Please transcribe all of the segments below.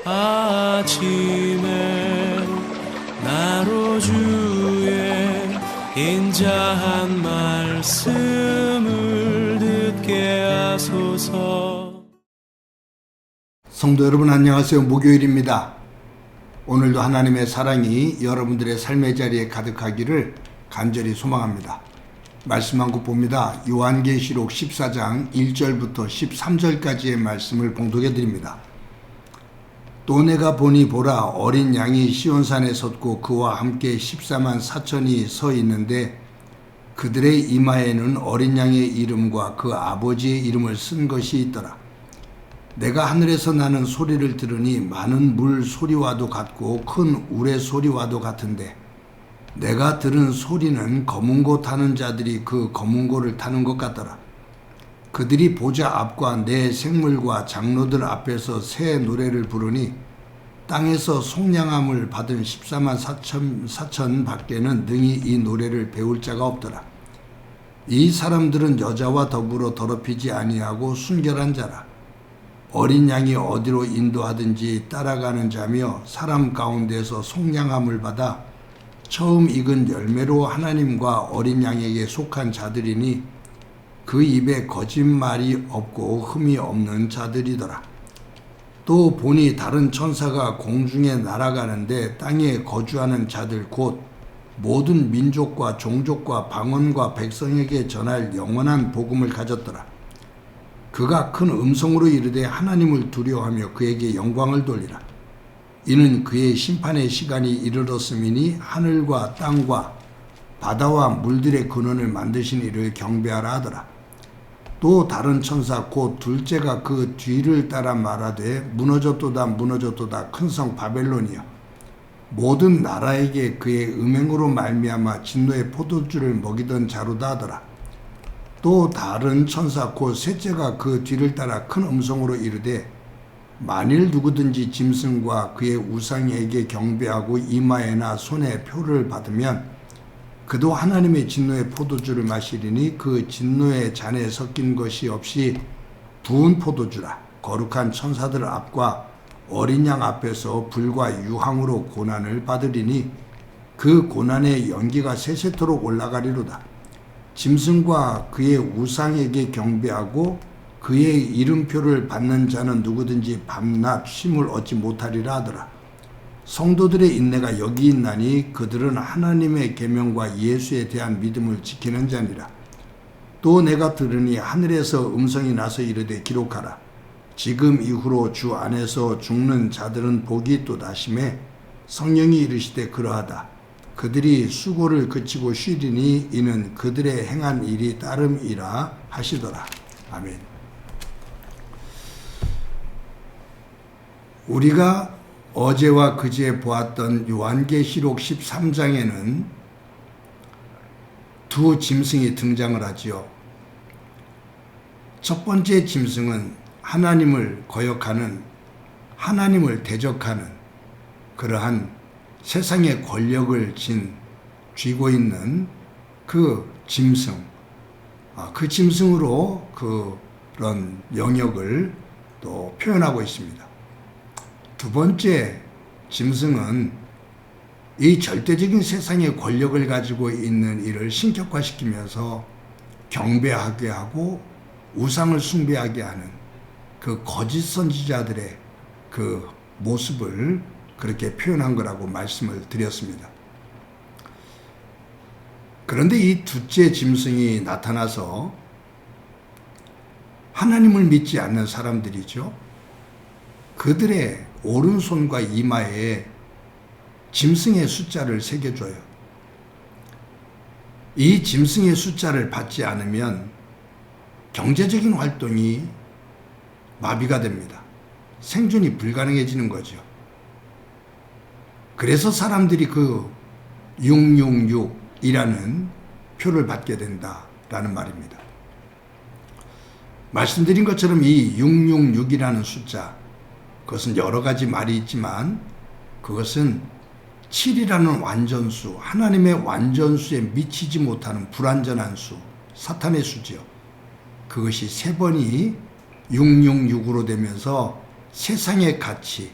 아침에 나로 주의 인자한 말씀을 듣게 하소서. 성도 여러분 안녕하세요. 목요일입니다. 오늘도 하나님의 사랑이 여러분들의 삶의 자리에 가득하기를 간절히 소망합니다. 말씀 한 곳 봅니다. 요한계시록 14장 1절부터 13절까지의 말씀을 봉독해 드립니다. 또 내가 보니 보라, 어린 양이 시온산에 섰고 그와 함께 14만 4천이 서 있는데 그들의 이마에는 어린 양의 이름과 그 아버지의 이름을 쓴 것이 있더라. 내가 하늘에서 나는 소리를 들으니 많은 물 소리와도 같고 큰 우레 소리와도 같은데 내가 들은 소리는 검은 고 타는 자들이 그 검은 고를 타는 것 같더라. 그들이 보좌 앞과 내 생물과 장로들 앞에서 새 노래를 부르니 땅에서 속량함을 받은 14만 4천 밖에는 능히 이 노래를 배울 자가 없더라. 이 사람들은 여자와 더불어 더럽히지 아니하고 순결한 자라. 어린 양이 어디로 인도하든지 따라가는 자며 사람 가운데서 속량함을 받아 처음 익은 열매로 하나님과 어린 양에게 속한 자들이니 그 입에 거짓말이 없고 흠이 없는 자들이더라. 또 보니 다른 천사가 공중에 날아가는데 땅에 거주하는 자들 곧 모든 민족과 종족과 방언과 백성에게 전할 영원한 복음을 가졌더라. 그가 큰 음성으로 이르되 하나님을 두려워하며 그에게 영광을 돌리라. 이는 그의 심판의 시간이 이르렀음이니 하늘과 땅과 바다와 물들의 근원을 만드신 이를 경배하라 하더라. 또 다른 천사 곧 둘째가 그 뒤를 따라 말하되 무너졌도다 무너졌도다 큰 성 바벨론이여 모든 나라에게 그의 음행으로 말미암아 진노의 포도주를 먹이던 자로다 하더라. 또 다른 천사 곧 셋째가 그 뒤를 따라 큰 음성으로 이르되 만일 누구든지 짐승과 그의 우상에게 경배하고 이마에나 손에 표를 받으면 그도 하나님의 진노의 포도주를 마시리니 그 진노의 잔에 섞인 것이 없이 부은 포도주라. 거룩한 천사들 앞과 어린 양 앞에서 불과 유황으로 고난을 받으리니 그 고난의 연기가 세세토록 올라가리로다. 짐승과 그의 우상에게 경배하고 그의 이름표를 받는 자는 누구든지 밤낮 쉼을 얻지 못하리라 하더라. 성도들의 인내가 여기 있나니 그들은 하나님의 계명과 예수에 대한 믿음을 지키는 자니라. 또 내가 들으니 하늘에서 음성이 나서 이르되 기록하라. 지금 이후로 주 안에서 죽는 자들은 복이 있도다 하시매 성령이 이르시되 그러하다. 그들이 수고를 그치고 쉬리니 이는 그들의 행한 일이 따름이라 하시더라. 아멘. 우리가 어제와 그제 보았던 요한계시록 13장에는 두 짐승이 등장을 하지요. 첫 번째 짐승은 하나님을 거역하는, 하나님을 대적하는 그러한 세상의 권력을 쥐고 있는 그 짐승, 그 짐승으로 그런 영역을 또 표현하고 있습니다. 두 번째 짐승은 이 절대적인 세상의 권력을 가지고 있는 이를 신격화시키면서 경배하게 하고 우상을 숭배하게 하는 그 거짓 선지자들의 그 모습을 그렇게 표현한 거라고 말씀을 드렸습니다. 그런데 이 둘째 짐승이 나타나서 하나님을 믿지 않는 사람들이죠. 그들의 오른손과 이마에 짐승의 숫자를 새겨줘요. 이 짐승의 숫자를 받지 않으면 경제적인 활동이 마비가 됩니다. 생존이 불가능해지는 거죠. 그래서 사람들이 그 666이라는 표를 받게 된다라는 말입니다. 말씀드린 것처럼 이 666이라는 숫자, 그것은 여러 가지 말이 있지만 그것은 7이라는 완전수, 하나님의 완전수에 미치지 못하는 불완전한 수, 사탄의 수지요. 그것이 세 번이 666으로 되면서 세상의 가치,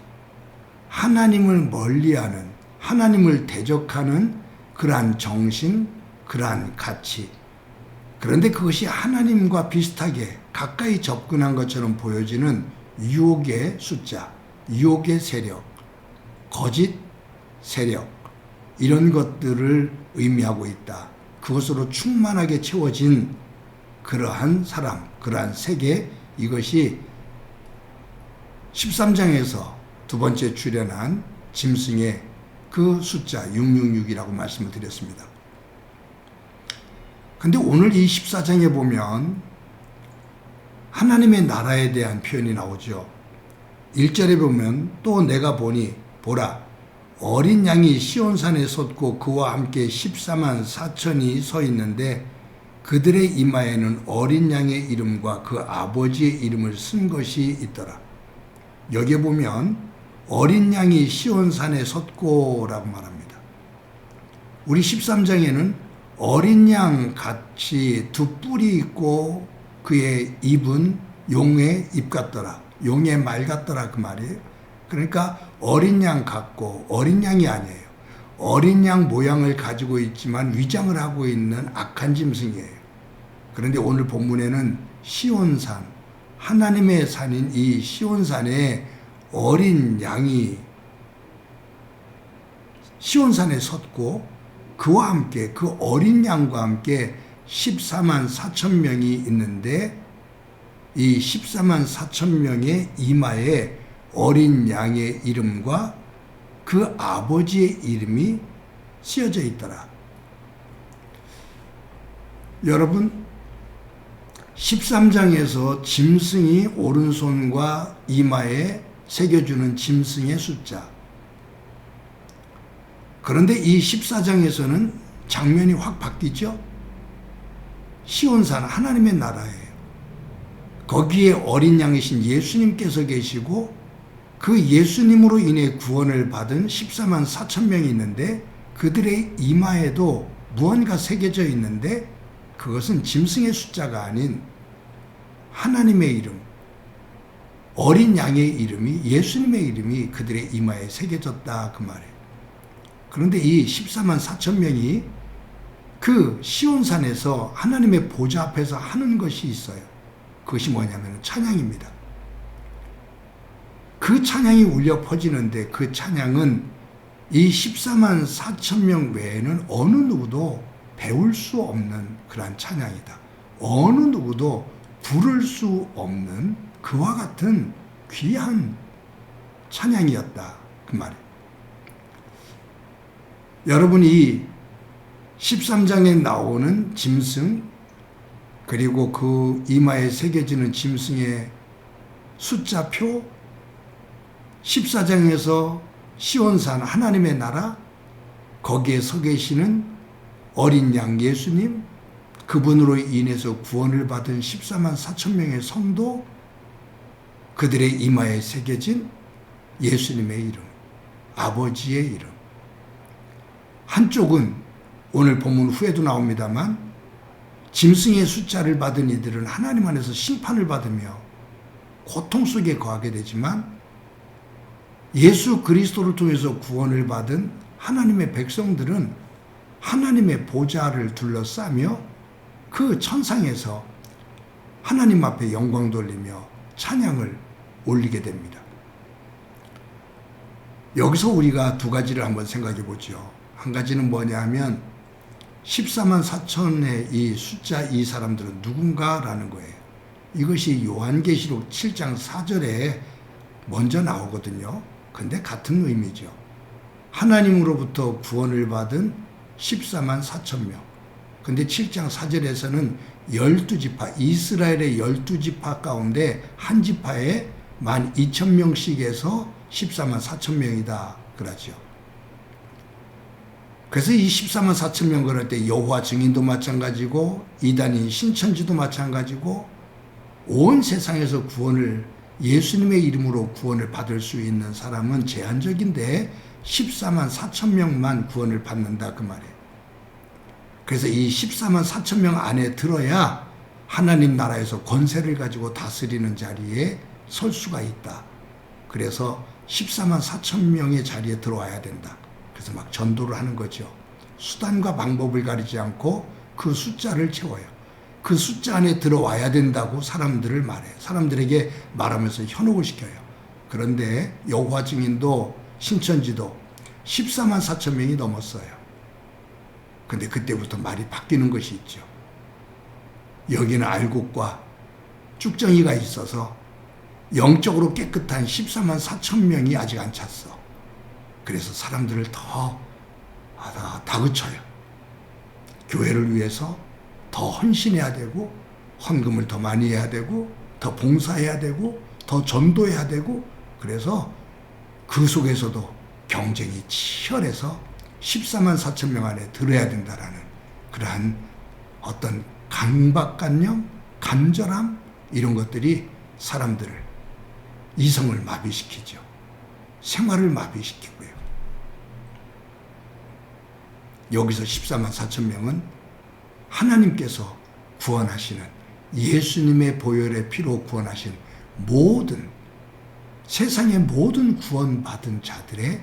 하나님을 멀리하는, 하나님을 대적하는 그러한 정신, 그러한 가치. 그런데 그것이 하나님과 비슷하게 가까이 접근한 것처럼 보여지는 유혹의 숫자, 유혹의 세력, 거짓 세력, 이런 것들을 의미하고 있다. 그것으로 충만하게 채워진 그러한 사람, 그러한 세계, 이것이 13장에서 두 번째 출현한 짐승의 그 숫자 666이라고 말씀을 드렸습니다. 근데 오늘 이 14장에 보면 하나님의 나라에 대한 표현이 나오죠. 1절에 보면 또 내가 보니 보라 어린 양이 시온산에 섰고 그와 함께 14만 4천이 서 있는데 그들의 이마에는 어린 양의 이름과 그 아버지의 이름을 쓴 것이 있더라. 여기에 보면 어린 양이 시온산에 섰고라고 말합니다. 우리 13장에는 어린 양 같이 두 뿔이 있고 그의 입은 용의 입 같더라. 용의 말 같더라 그 말이에요. 그러니까 어린 양 같고 어린 양이 아니에요. 어린 양 모양을 가지고 있지만 위장을 하고 있는 악한 짐승이에요. 그런데 오늘 본문에는 시온산, 하나님의 산인 이 시온산에 어린 양이 시온산에 섰고 그와 함께 그 어린 양과 함께 14만 4천 명이 있는데 이 14만 4천 명의 이마에 어린 양의 이름과 그 아버지의 이름이 쓰여져 있더라. 여러분 13장에서 짐승이 오른손과 이마에 새겨주는 짐승의 숫자. 그런데 이 14장에서는 장면이 확 바뀌죠. 시온산 하나님의 나라예요. 거기에 어린 양이신 예수님께서 계시고 그 예수님으로 인해 구원을 받은 14만 4천 명이 있는데 그들의 이마에도 무언가 새겨져 있는데 그것은 짐승의 숫자가 아닌 하나님의 이름, 어린 양의 이름이, 예수님의 이름이 그들의 이마에 새겨졌다 그 말이에요. 그런데 이 14만 4천 명이 그 시온산에서 하나님의 보좌 앞에서 하는 것이 있어요. 그것이 뭐냐면 찬양입니다. 그 찬양이 울려 퍼지는데 그 찬양은 이 14만 4천 명 외에는 어느 누구도 배울 수 없는 그러한 찬양이다. 어느 누구도 부를 수 없는 그와 같은 귀한 찬양이었다. 그 말이에요. 여러분이 13장에 나오는 짐승 그리고 그 이마에 새겨지는 짐승의 숫자표 14장에서 시온산 하나님의 나라 거기에 서 계시는 어린 양 예수님 그분으로 인해서 구원을 받은 14만 4천 명의 성도 그들의 이마에 새겨진 예수님의 이름 아버지의 이름 한쪽은 오늘 본문 후에도 나옵니다만 짐승의 숫자를 받은 이들은 하나님 안에서 심판을 받으며 고통 속에 거하게 되지만 예수 그리스도를 통해서 구원을 받은 하나님의 백성들은 하나님의 보좌를 둘러싸며 그 천상에서 하나님 앞에 영광 돌리며 찬양을 올리게 됩니다. 여기서 우리가 두 가지를 한번 생각해 보죠. 한 가지는 뭐냐 하면 14만 4천의 이 숫자 이 사람들은 누군가라는 거예요. 이것이 요한계시록 7장 4절에 먼저 나오거든요. 근데 같은 의미죠. 하나님으로부터 구원을 받은 14만 4천 명. 근데 7장 4절에서는 12지파, 이스라엘의 12지파 가운데 한 지파에 12,000명씩에서 14만 4천 명이다. 그러죠. 그래서 이 14만 4천 명 그럴 때 여호와 증인도 마찬가지고 이단인 신천지도 마찬가지고 온 세상에서 구원을 예수님의 이름으로 구원을 받을 수 있는 사람은 제한적인데 14만 4천 명만 구원을 받는다 그 말이에요. 그래서 이 14만 4천 명 안에 들어야 하나님 나라에서 권세를 가지고 다스리는 자리에 설 수가 있다. 그래서 14만 4천 명의 자리에 들어와야 된다. 그래서 막 전도를 하는 거죠. 수단과 방법을 가리지 않고 그 숫자를 채워요. 그 숫자 안에 들어와야 된다고 사람들을 말해요. 사람들에게 말하면서 현혹을 시켜요. 그런데 여호와 증인도 신천지도 14만 4천 명이 넘었어요. 근데 그때부터 말이 바뀌는 것이 있죠. 여기는 알곡과 쭉정이가 있어서 영적으로 깨끗한 14만 4천 명이 아직 안 찼어. 그래서 사람들을 더 다그쳐요. 교회를 위해서 더 헌신해야 되고, 헌금을 더 많이 해야 되고, 더 봉사해야 되고, 더 전도해야 되고, 그래서 그 속에서도 경쟁이 치열해서 14만 4천 명 안에 들어야 된다라는 그러한 어떤 강박관념, 간절함, 이런 것들이 사람들을, 이성을 마비시키죠. 생활을 마비시키고요. 여기서 14만 4천 명은 하나님께서 구원하시는, 예수님의 보혈의 피로 구원하신 모든, 세상의 모든 구원받은 자들의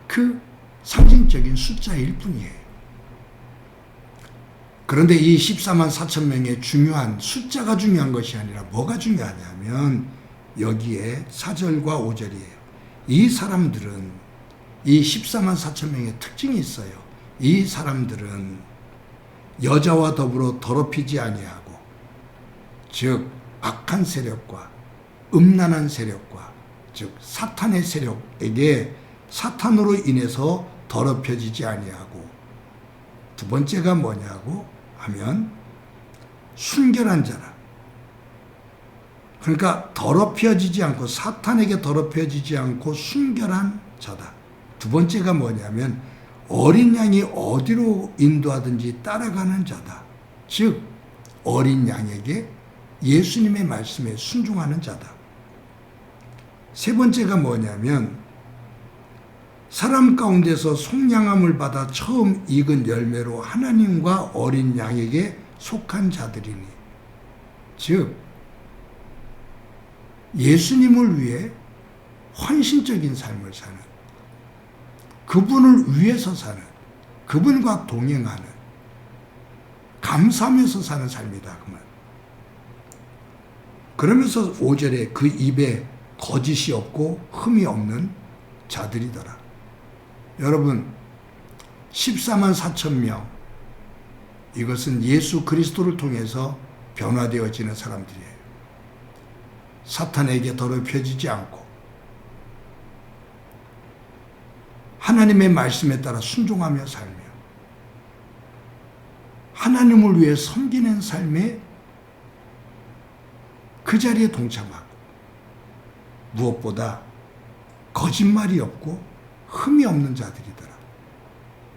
그 상징적인 숫자일 뿐이에요. 그런데 이 14만 4천 명의 중요한 숫자가 중요한 것이 아니라 뭐가 중요하냐면 여기에 4절과 5절이에요. 이 사람들은, 이 14만 4천 명의 특징이 있어요. 이 사람들은 여자와 더불어 더럽히지 아니하고, 즉 악한 세력과 음란한 세력과, 즉 사탄의 세력에게 사탄으로 인해서 더럽혀지지 아니하고, 두 번째가 뭐냐고 하면 순결한 자라. 그러니까 더럽혀지지 않고, 사탄에게 더럽혀지지 않고 순결한 자다. 두 번째가 뭐냐면 어린 양이 어디로 인도하든지 따라가는 자다. 즉 어린 양에게, 예수님의 말씀에 순종하는 자다. 세 번째가 뭐냐면 사람 가운데서 속량함을 받아 처음 익은 열매로 하나님과 어린 양에게 속한 자들이니, 즉 예수님을 위해 헌신적인 삶을 사는, 그분을 위해서 사는, 그분과 동행하는, 감사하면서 사는 삶이다. 그 말. 그러면서 5절에 그 입에 거짓이 없고 흠이 없는 자들이더라. 여러분, 14만 4천 명, 이것은 예수 그리스도를 통해서 변화되어지는 사람들이에요. 사탄에게 더럽혀지지 않고 하나님의 말씀에 따라 순종하며 살며 하나님을 위해 섬기는 삶에 그 자리에 동참하고, 무엇보다 거짓말이 없고 흠이 없는 자들이더라.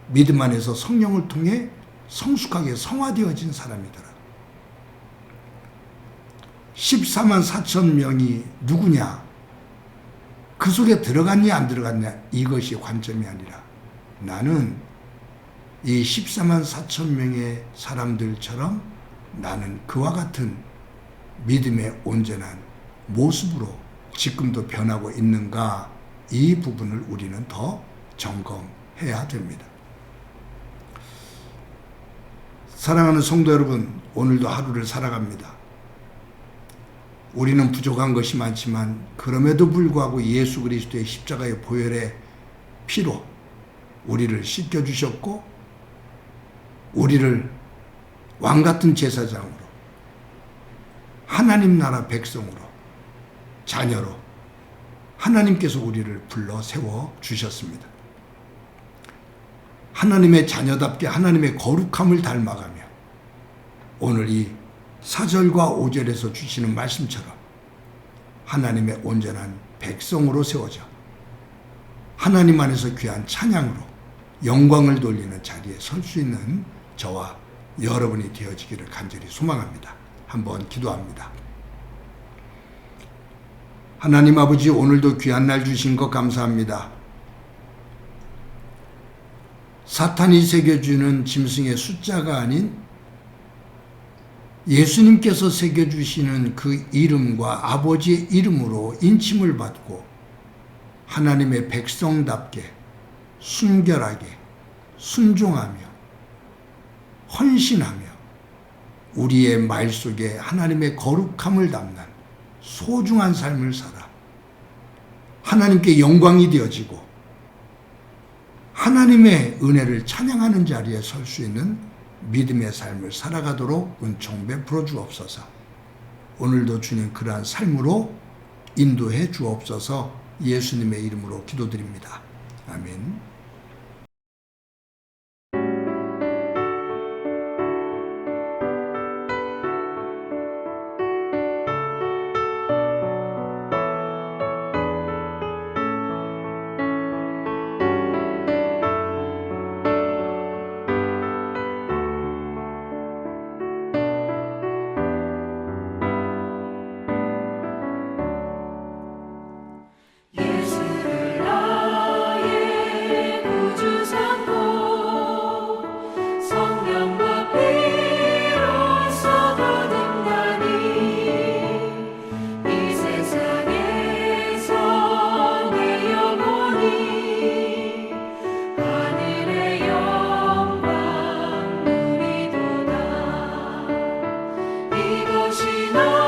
믿음 안에서 성령을 통해 성숙하게 성화되어진 사람이더라. 14만 4천 명이 누구냐? 그 속에 들어갔냐 안 들어갔냐? 이것이 관점이 아니라 나는 이 14만 4천 명의 사람들처럼 나는 그와 같은 믿음의 온전한 모습으로 지금도 변하고 있는가? 이 부분을 우리는 더 점검해야 됩니다. 사랑하는 성도 여러분, 오늘도 하루를 살아갑니다. 우리는 부족한 것이 많지만 그럼에도 불구하고 예수 그리스도의 십자가의 보혈의 피로 우리를 씻겨주셨고, 우리를 왕같은 제사장으로, 하나님 나라 백성으로, 자녀로 하나님께서 우리를 불러 세워 주셨습니다. 하나님의 자녀답게 하나님의 거룩함을 닮아가며 오늘 이 4절과 5절에서 주시는 말씀처럼 하나님의 온전한 백성으로 세워져 하나님 안에서 귀한 찬양으로 영광을 돌리는 자리에 설 수 있는 저와 여러분이 되어지기를 간절히 소망합니다. 한번 기도합니다. 하나님 아버지, 오늘도 귀한 날 주신 것 감사합니다. 사탄이 새겨주는 짐승의 숫자가 아닌 예수님께서 새겨주시는 그 이름과 아버지의 이름으로 인침을 받고 하나님의 백성답게 순결하게 순종하며 헌신하며 우리의 말 속에 하나님의 거룩함을 담는 소중한 삶을 살아 하나님께 영광이 되어지고 하나님의 은혜를 찬양하는 자리에 설 수 있는 믿음의 삶을 살아가도록 은총 베풀어 주옵소서. 오늘도 주님 그러한 삶으로 인도해 주옵소서. 예수님의 이름으로 기도드립니다. 아멘. 이것이 나